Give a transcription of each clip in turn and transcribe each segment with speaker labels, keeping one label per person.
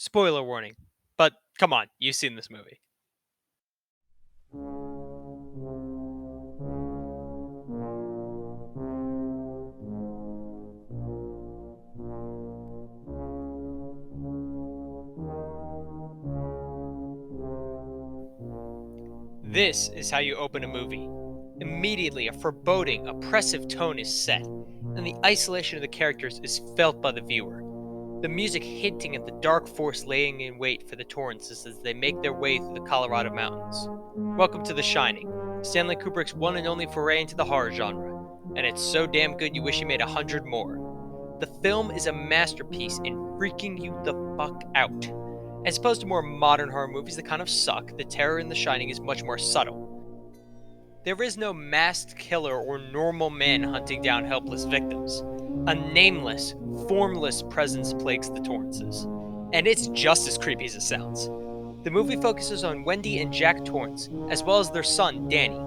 Speaker 1: Spoiler warning. But come on, you've seen this movie. This is how you open a movie. Immediately, a foreboding, oppressive tone is set, and the isolation of the characters is felt by the viewer. The music hinting at the dark force laying in wait for the Torrances as they make their way through the Colorado mountains. Welcome to The Shining, Stanley Kubrick's one and only foray into the horror genre, and it's so damn good you wish he made 100 more. The film is a masterpiece in freaking you the fuck out. As opposed to more modern horror movies that kind of suck, the terror in The Shining is much more subtle. There is no masked killer or normal man hunting down helpless victims. A nameless, formless presence plagues the Torrances. And it's just as creepy as it sounds. The movie focuses on Wendy and Jack Torrance, as well as their son, Danny.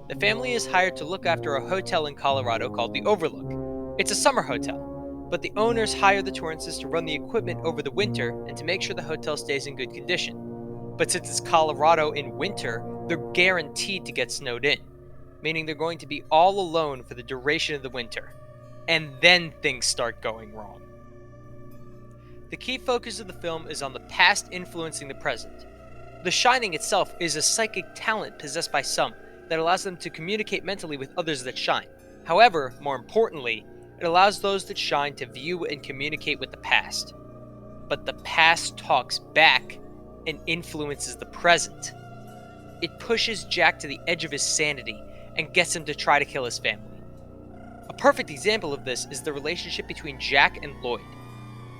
Speaker 1: The family is hired to look after a hotel in Colorado called the Overlook. It's a summer hotel, but the owners hire the Torrances to run the equipment over the winter and to make sure the hotel stays in good condition. But since it's Colorado in winter, they're guaranteed to get snowed in, meaning they're going to be all alone for the duration of the winter. And then things start going wrong. The key focus of the film is on the past influencing the present. The Shining itself is a psychic talent possessed by some that allows them to communicate mentally with others that shine. However, more importantly, it allows those that shine to view and communicate with the past. But the past talks back and influences the present. It pushes Jack to the edge of his sanity and gets him to try to kill his family. A perfect example of this is the relationship between Jack and Lloyd.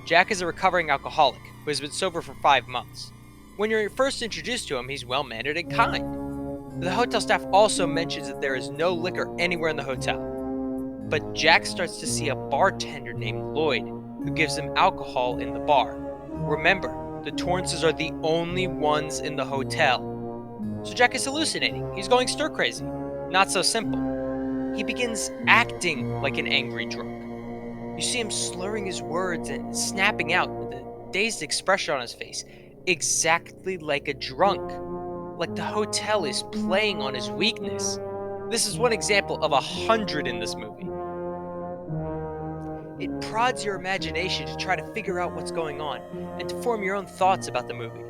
Speaker 1: Jack is a recovering alcoholic who has been sober for 5 months. When you're first introduced to him, he's well-mannered and kind. The hotel staff also mentions that there is no liquor anywhere in the hotel. But Jack starts to see a bartender named Lloyd who gives him alcohol in the bar. Remember, the Torrances are the only ones in the hotel. So Jack is hallucinating. He's going stir-crazy. Not so simple. He begins acting like an angry drunk. You see him slurring his words and snapping out with a dazed expression on his face, exactly like a drunk. Like the hotel is playing on his weakness. This is one example of 100 in this movie. It prods your imagination to try to figure out what's going on and to form your own thoughts about the movie.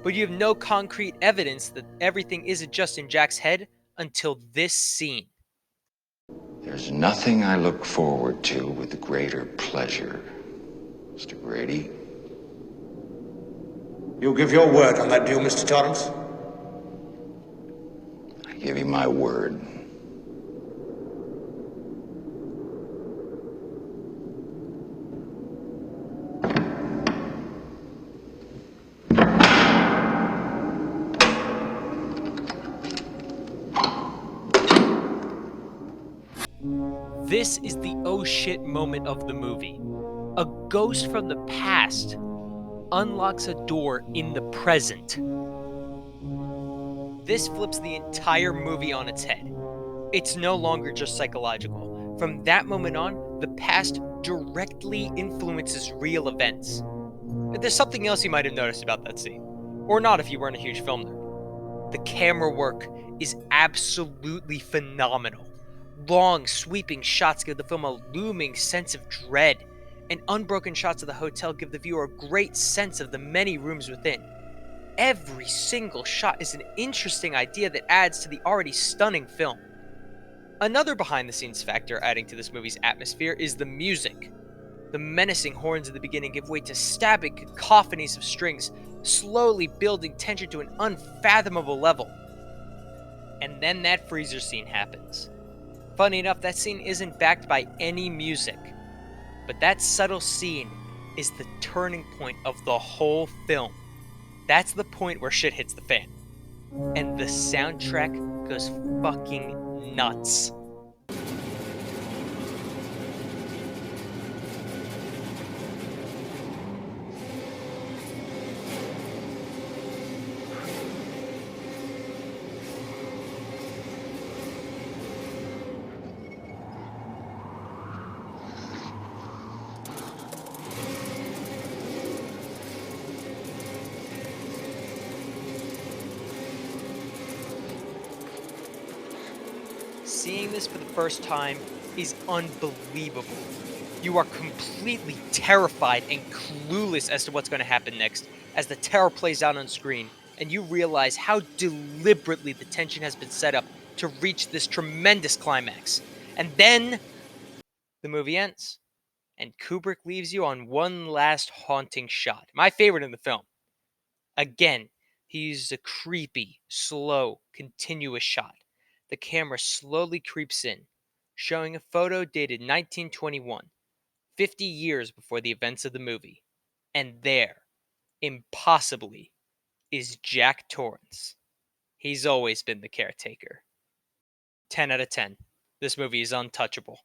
Speaker 1: But you have no concrete evidence that everything isn't just in Jack's head until this scene.
Speaker 2: There's nothing I look forward to with greater pleasure, Mr. Grady.
Speaker 3: You give your word on that deal, Mr. Torrance?
Speaker 2: I give you my word.
Speaker 1: This is the oh shit moment of the movie. A ghost from the past unlocks a door in the present. This flips the entire movie on its head. It's no longer just psychological. From that moment on, the past directly influences real events. There's something else you might have noticed about that scene. Or not if you weren't a huge film nerd. The camera work is absolutely phenomenal. Long, sweeping shots give the film a looming sense of dread, and unbroken shots of the hotel give the viewer a great sense of the many rooms within. Every single shot is an interesting idea that adds to the already stunning film. Another behind-the-scenes factor adding to this movie's atmosphere is the music. The menacing horns at the beginning give way to stabbing cacophonies of strings, slowly building tension to an unfathomable level. And then that freezer scene happens. Funny enough, that scene isn't backed by any music. But that subtle scene is the turning point of the whole film. That's the point where shit hits the fan. And the soundtrack goes fucking nuts. seeing this for the first time is unbelievable. You are completely terrified and clueless as to what's going to happen next as the terror plays out on screen, and you realize how deliberately the tension has been set up to reach this tremendous climax. And then the movie ends, and Kubrick leaves you on one last haunting shot. My favorite in the film. Again, he uses a creepy, slow, continuous shot. The camera slowly creeps in, showing a photo dated 1921, 50 years before the events of the movie. And there, impossibly, is Jack Torrance. He's always been the caretaker. 10 out of 10. This movie is untouchable.